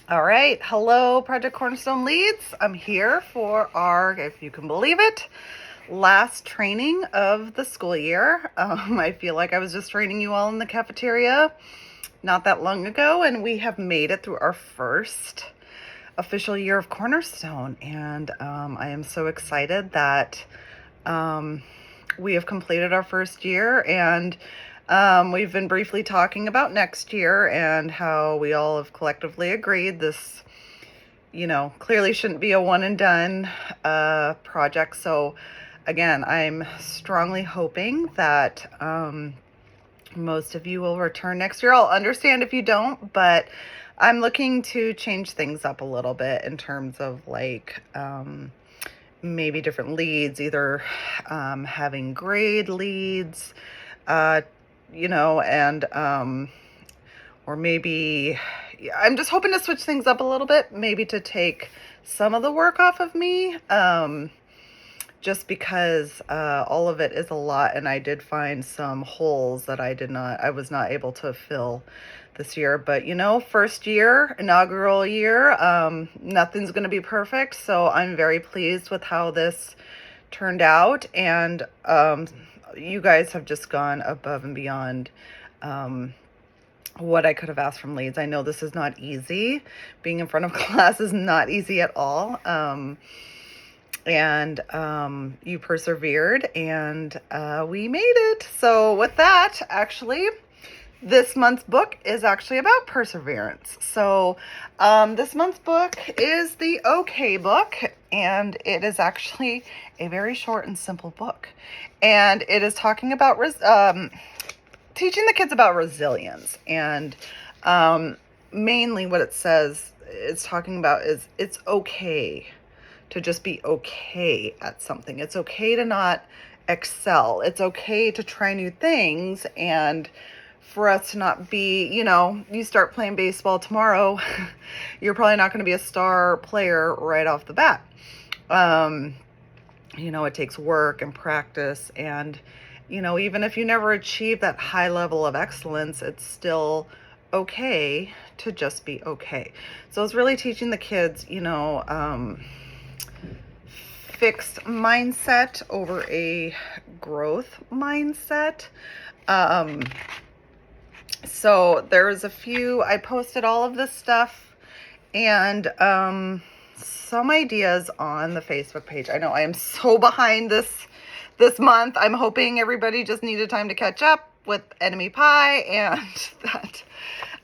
All right. Hello, Project Cornerstone Leads. I'm here for our, if you can believe it, last training of the school year. I feel like I was just training you all in the cafeteria not that long ago, and we have made it through our first official year of Cornerstone. And I am so excited that we have completed our first year, and we've been briefly talking about next year and how we all have collectively agreed this, clearly shouldn't be a one and done project. So again, I'm strongly hoping that most of you will return next year. I'll understand if you don't, but I'm looking to change things up a little bit in terms of maybe different leads, either having grade leads, and or maybe I'm just hoping to switch things up a little bit, maybe to take some of the work off of me, just because all of it is a lot, and I did find some holes that I was not able to fill this year. But first year, inaugural year, nothing's going to be perfect, so I'm very pleased with how this turned out, and you guys have just gone above and beyond what I could have asked from leads. I know this is not easy. Being in front of class is not easy at all. And you persevered, and we made it. So with that, actually, this month's book is actually about perseverance. So this month's book is the OK book, and it is actually a very short and simple book. And it is talking about teaching the kids about resilience. And mainly what it says it's talking about is it's okay to just be okay at something. It's okay to not excel. It's okay to try new things, and for us to not be, you start playing baseball tomorrow, you're probably not going to be a star player right off the bat. It takes work and practice, and even if you never achieve that high level of excellence, it's still okay to just be okay. So it's really teaching the kids, fixed mindset over a growth mindset. So there's a few, I posted all of this stuff and some ideas on the Facebook page. I know I am so behind this month. I'm hoping everybody just needed time to catch up with Enemy Pie, and that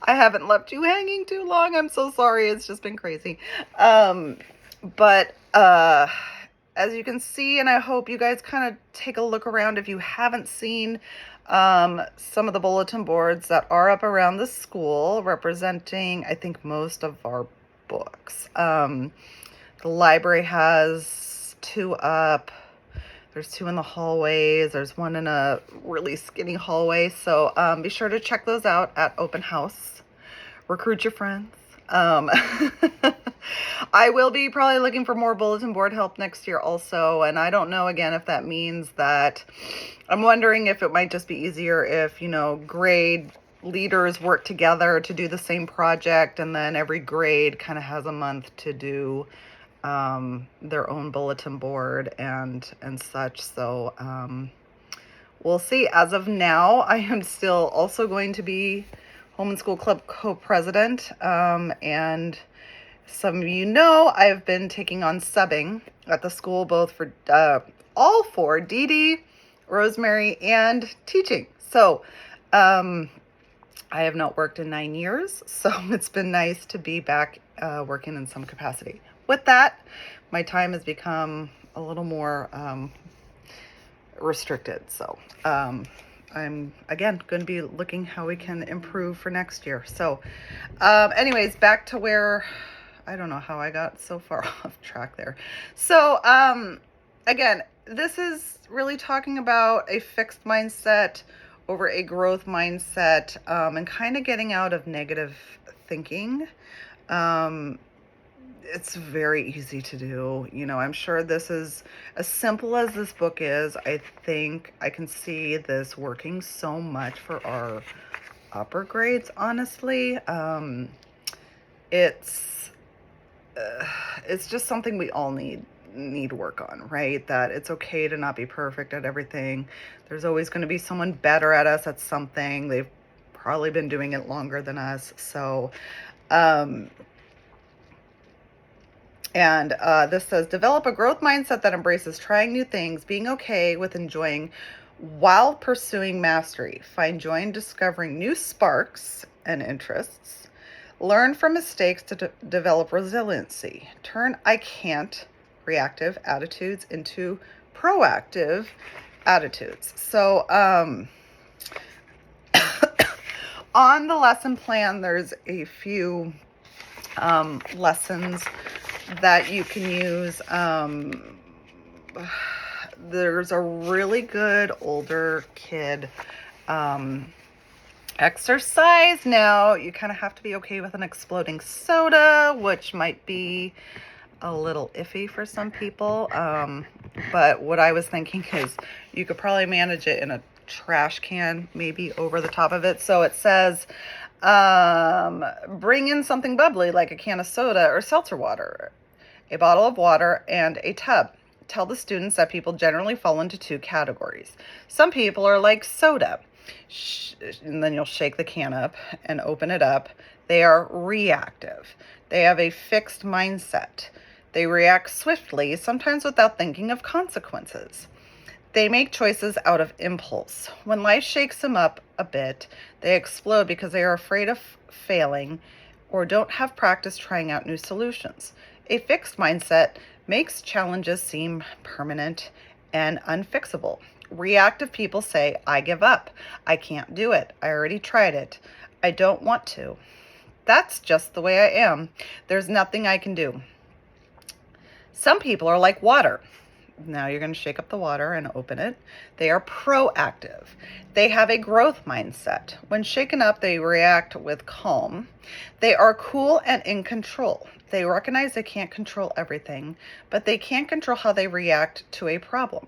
I haven't left you hanging too long. I'm so sorry. It's just been crazy. But as you can see, and I hope you guys kind of take a look around if you haven't seen some of the bulletin boards that are up around the school representing, I think, most of our books. The library has 2 up. There's 2 in the hallways. There's 1 in a really skinny hallway. So be sure to check those out at open house. Recruit your friends. I will be probably looking for more bulletin board help next year also. And I don't know, again, if that means that I'm wondering if it might just be easier if, grade leaders work together to do the same project, and then every grade kind of has a month to do their own bulletin board and such. So we'll see. As of now, I am still also going to be Home and School Club co-president, and some of you know I've been taking on subbing at the school, both for all 4, Dee Dee, Rosemary, and teaching. So I have not worked in 9 years, so it's been nice to be back working in some capacity. With that, my time has become a little more restricted. So I'm, again, going to be looking how we can improve for next year. So anyways, back to where, I don't know how I got so far off track there. So again, this is really talking about a fixed mindset over a growth mindset, and kind of getting out of negative thinking. It's very easy to do. I'm sure this is, as simple as this book is, I think I can see this working so much for our upper grades, honestly. it's it's just something we all need work on, right? That it's okay to not be perfect at everything. There's always going to be someone better at us at something. They've probably been doing it longer than us. So, this says, develop a growth mindset that embraces trying new things, being okay with enjoying while pursuing mastery. Find joy in discovering new sparks and interests. Learn from mistakes to develop resiliency. Turn I can't reactive attitudes into proactive attitudes. So, on the lesson plan, there's a few lessons that you can use. There's a really good older kid exercise. Now, you kind of have to be okay with an exploding soda, which might be a little iffy for some people. But what I was thinking is you could probably manage it in a trash can, maybe over the top of it. So it says, bring in something bubbly like a can of soda or seltzer water, a bottle of water, and a tub. Tell the students that people generally fall into two categories. Some people are like soda. And then you'll shake the can up and open it up. They are reactive. They have a fixed mindset. They react swiftly, sometimes without thinking of consequences. They make choices out of impulse. When life shakes them up a bit, they explode because they are afraid of failing or don't have practice trying out new solutions. A fixed mindset makes challenges seem permanent and unfixable. Reactive people say, I give up. I can't do it. I already tried it. I don't want to. That's just the way I am. There's nothing I can do. Some people are like water. Now you're going to shake up the water and open it. They are proactive. They have a growth mindset. When shaken up, they react with calm. They are cool and in control. They recognize they can't control everything, but they can control how they react to a problem.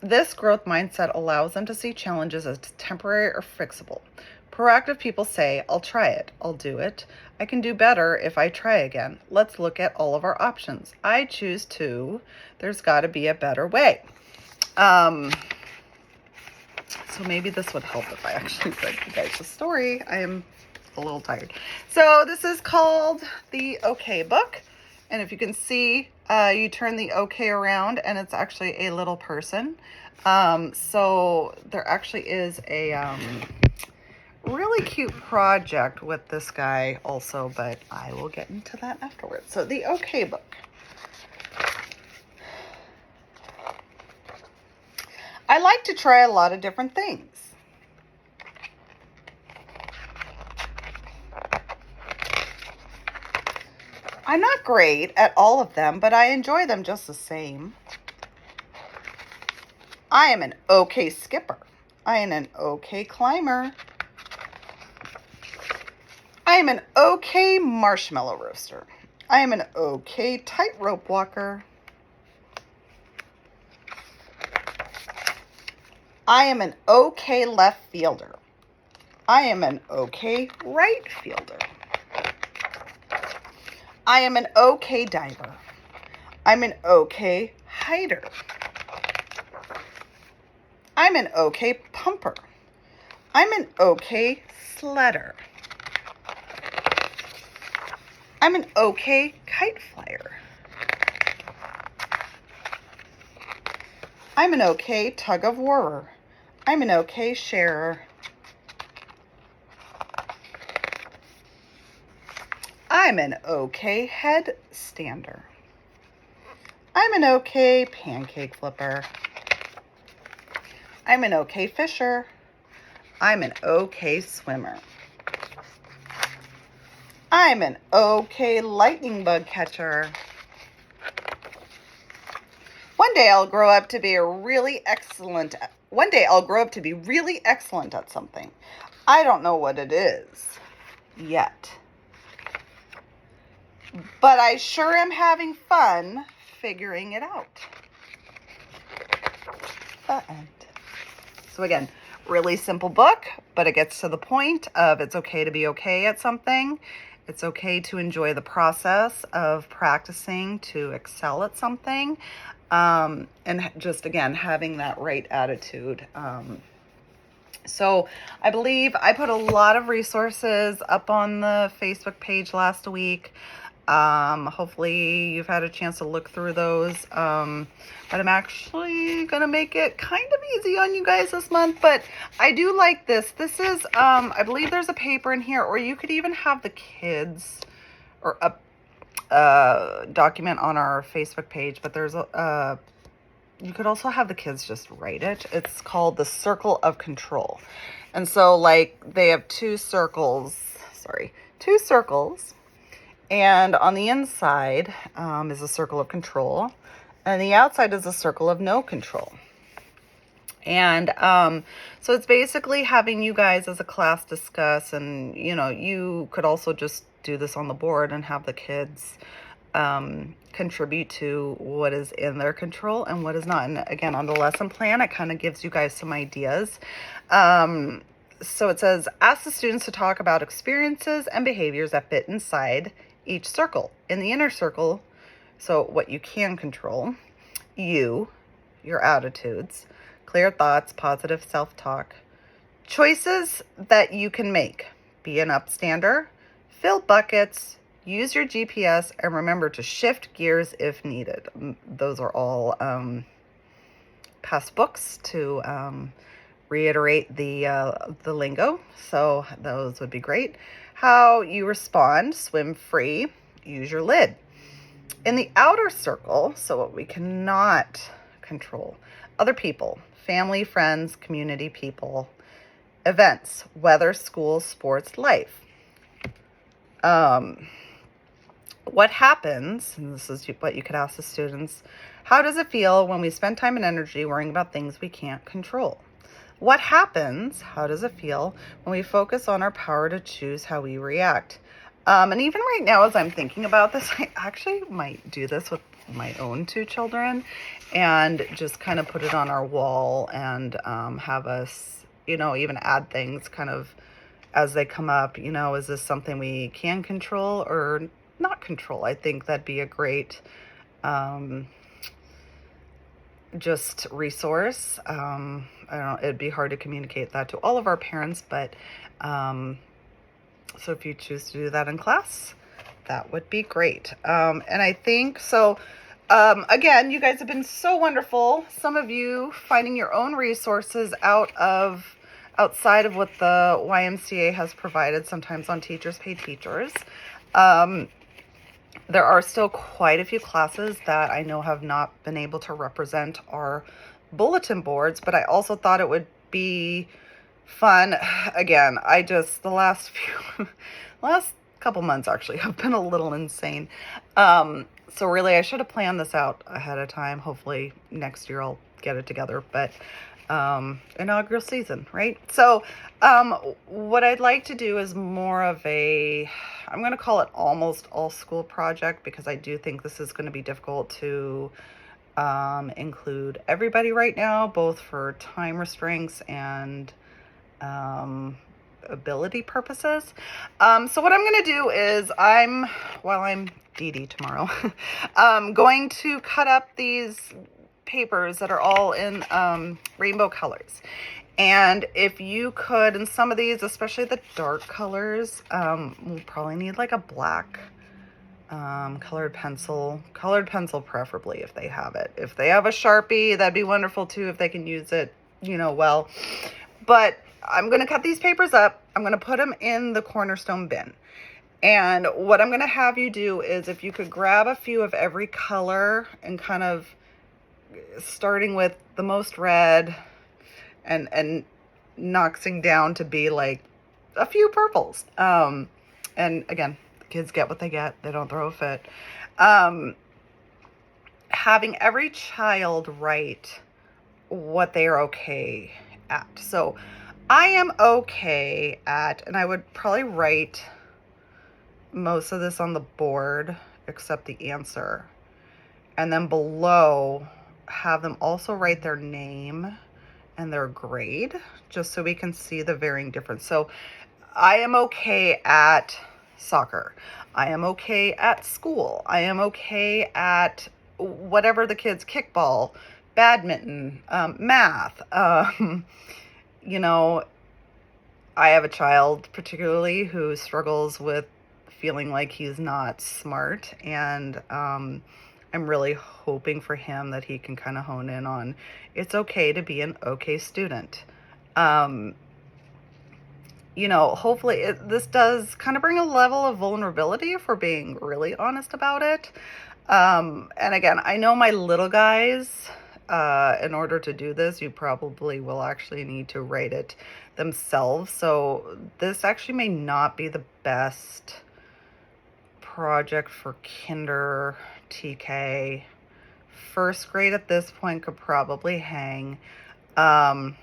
This growth mindset allows them to see challenges as temporary or fixable. Proactive people say, I'll try it. I'll do it. I can do better if I try again. Let's look at all of our options. I choose to. There's got to be a better way. So maybe this would help if I actually read you guys the story. I am a little tired. So this is called the OK Book. And if you can see, you turn the OK around and it's actually a little person. So there actually is a really cute project with this guy also, but I will get into that afterwards. So the OK Book. I like to try a lot of different things. I'm not great at all of them, but I enjoy them just the same. I am an okay skipper. I am an okay climber. I am an okay marshmallow roaster. I am an okay tightrope walker. I am an okay left fielder. I am an okay right fielder. I am an okay diver. I'm an okay hider. I'm an okay pumper. I'm an okay sledder. I'm an okay kite flyer. I'm an okay tug of warer. I'm an okay sharer. I'm an okay head stander. I'm an okay pancake flipper. I'm an okay fisher. I'm an okay swimmer. I'm an okay lightning bug catcher. One day I'll grow up to be really excellent at something. I don't know what it is yet. But I sure am having fun figuring it out. The end. So again, really simple book, but it gets to the point of it's okay to be okay at something. It's okay to enjoy the process of practicing to excel at something. And just again, having that right attitude. So I believe I put a lot of resources up on the Facebook page last week. Hopefully you've had a chance to look through those. But I'm actually going to make it kind of easy on you guys this month, but I do like this. This is, I believe there's a paper in here, or you could even have the kids or a document on our Facebook page, but there's you could also have the kids just write it. It's called the Circle of Control. And so like they have two circles, and on the inside is a circle of control, and the outside is a circle of no control. And so it's basically having you guys as a class discuss, and you could also just do this on the board and have the kids contribute to what is in their control and what is not. And again, on the lesson plan, it kind of gives you guys some ideas. So it says, ask the students to talk about experiences and behaviors that fit inside each circle. In the inner circle, so what you can control, your attitudes, clear thoughts, positive self-talk, choices that you can make, be an upstander, fill buckets, use your GPS, and remember to shift gears if needed. Those are all past books to reiterate the lingo, so those would be great. How you respond, swim free, use your lid. In the outer circle, so what we cannot control, other people, family, friends, community people, events, weather, school, sports, life. What happens, and this is what you could ask the students, how does it feel when we spend time and energy worrying about things we can't control? What happens, how does it feel when we focus on our power to choose how we react? And even right now, as I'm thinking about this, I actually might do this with my own two children and just kind of put it on our wall and have us, even add things kind of as they come up. Is this something we can control or not control? I think that'd be a great just resource. I don't know, it'd be hard to communicate that to all of our parents, but so if you choose to do that in class, that would be great. And I think so. Again, you guys have been so wonderful. Some of you finding your own resources outside of what the YMCA has provided, sometimes on Teachers Pay Teachers. There are still quite a few classes that I know have not been able to represent our bulletin boards, but I also thought it would be fun. Again, the last couple months actually have been a little insane. So really, I should have planned this out ahead of time. Hopefully next year I'll get it together, but inaugural season, right? So what I'd like to do is more of I'm going to call it almost all school project, because I do think this is going to be difficult to include everybody right now, both for time restraints and ability purposes. So what I'm going to do is while I'm Dee Dee tomorrow, going to cut up these papers that are all in rainbow colors. And if you could, and some of these, especially the dark colors, we'll probably need like a black colored pencil preferably, if they have it. If they have a Sharpie, that'd be wonderful too, if they can use it, well. But I'm going to cut these papers up. I'm going to put them in the Cornerstone bin. And what I'm going to have you do is, if you could grab a few of every color and kind of starting with the most red and knocking down to be like a few purples. And again, kids get what they get. They don't throw a fit. Having every child write what they are okay at. So I am okay at, and I would probably write most of this on the board except the answer. And then below, have them also write their name and their grade, just so we can see the varying difference. So I am okay at soccer. I am okay at school. I am okay at whatever the kids, kickball, badminton, math. You know, I have a child particularly who struggles with feeling like he's not smart, and I'm really hoping for him that he can kind of hone in on it's okay to be an okay student. Um, hopefully this does kind of bring a level of vulnerability if we're being really honest about it. And again, I know my little guys, in order to do this, you probably will actually need to write it themselves. So this actually may not be the best project for kinder, TK. First grade at this point could probably hang. But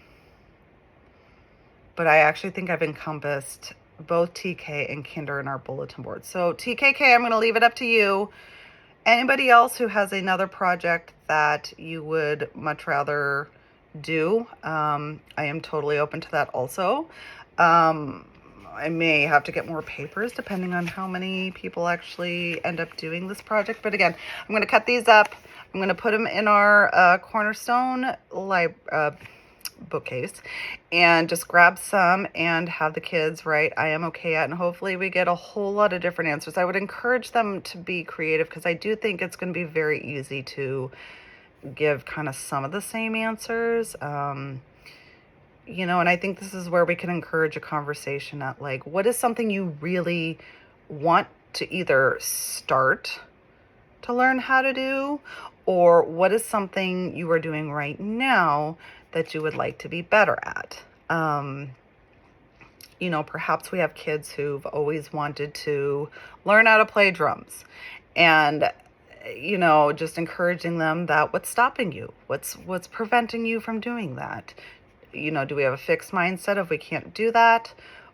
I actually think I've encompassed both TK and kinder in our bulletin board. So TKK, I'm going to leave it up to you. Anybody else who has another project that you would much rather do, I am totally open to that also. I may have to get more papers depending on how many people actually end up doing this project. But again, I'm going to cut these up. I'm going to put them in our Cornerstone bookcase and just grab some and have the kids write I am okay at, and hopefully we get a whole lot of different answers. I would encourage them to be creative because I do think it's going to be very easy to give kind of some of the same answers. And I think this is where we can encourage a conversation at like, what is something you really want to either start to learn how to do, or what is something you are doing right now that you would like to be better at? Perhaps we have kids who've always wanted to learn how to play drums, and just encouraging them that what's stopping you, what's preventing you from doing that. Do we have a fixed mindset of we can't do that,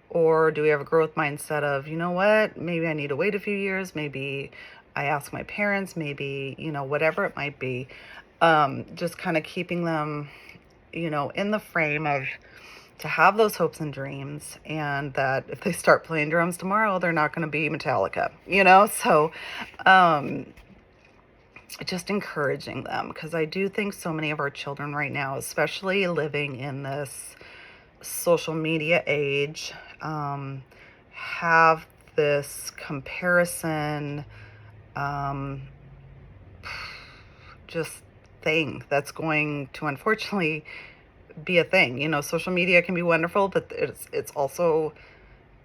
or do we have a growth mindset of, you know what, maybe I need to wait a few years, maybe I ask my parents, maybe, whatever it might be. Just kind of keeping them in the frame of to have those hopes and dreams, and that if they start playing drums tomorrow, they're not going to be Metallica, so just encouraging them, because I do think so many of our children right now, especially living in this social media age, have this comparison just thing that's going to unfortunately be a thing. Social media can be wonderful, but it's also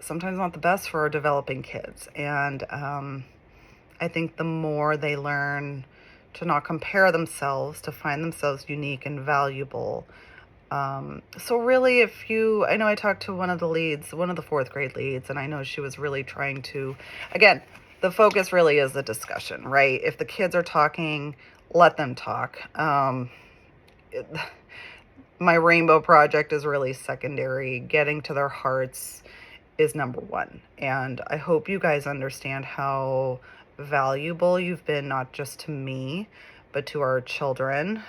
sometimes not the best for our developing kids. And I think the more they learn to not compare themselves, to find themselves unique and valuable. So really, I know I talked to one of the fourth grade leads, and I know she was really trying to, again, the focus really is the discussion, right? If the kids are talking, let them talk. My rainbow project is really secondary. Getting to their hearts is number one. And I hope you guys understand how valuable you've been, not just to me, but to our children,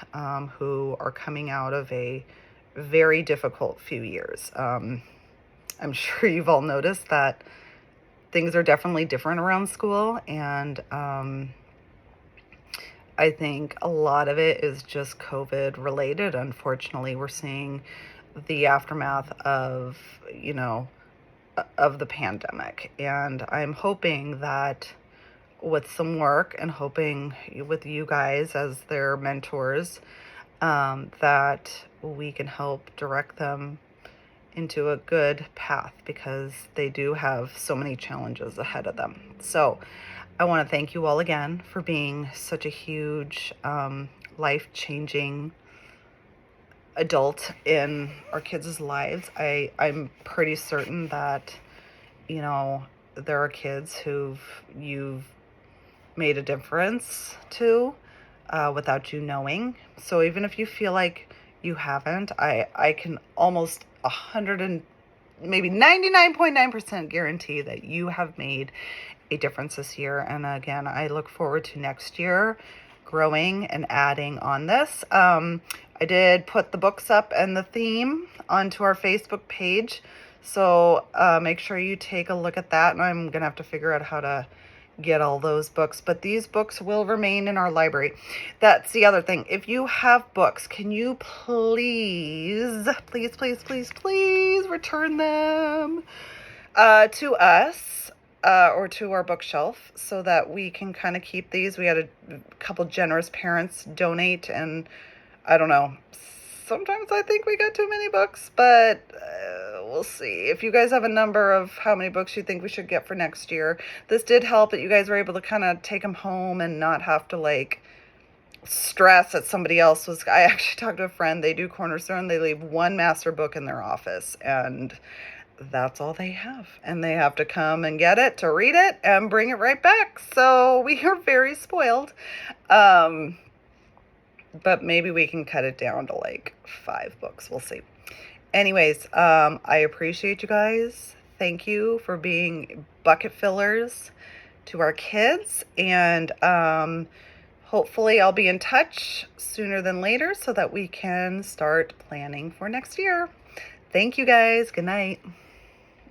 who are coming out of a very difficult few years. I'm sure you've all noticed that things are definitely different around school, and I think a lot of it is just COVID related. Unfortunately, we're seeing the aftermath of the pandemic, and I'm hoping that with some work, and hoping with you guys as their mentors, that we can help direct them into a good path, because they do have so many challenges ahead of them. So I want to thank you all again for being such a huge, life-changing adult in our kids' lives. I'm pretty certain that, there are kids you've made a difference to, without you knowing. So even if you feel like you haven't, I can almost 100 and maybe 99.9% guarantee that you have made a difference this year. And again, I look forward to next year growing and adding on this. I did put the books up and the theme onto our Facebook page. So make sure you take a look at that, and I'm gonna have to figure out how to get all those books, but these books will remain in our library. That's the other thing. If you have books, can you please return them to us or to our bookshelf so that we can kind of keep these. We had a couple generous parents donate, and I don't know, sometimes I think we got too many books, but we'll see. If you guys have a number of how many books you think we should get for next year, this did help that you guys were able to kind of take them home and not have to like stress that somebody else was. I actually talked to a friend, they do Cornerstone, they leave one master book in their office, and that's all they have, and they have to come and get it to read it and bring it right back. So we are very spoiled. But maybe we can cut it down to like 5 books. We'll see. Anyways, I appreciate you guys. Thank you for being bucket fillers to our kids. And hopefully I'll be in touch sooner than later so that we can start planning for next year. Thank you guys. Good night.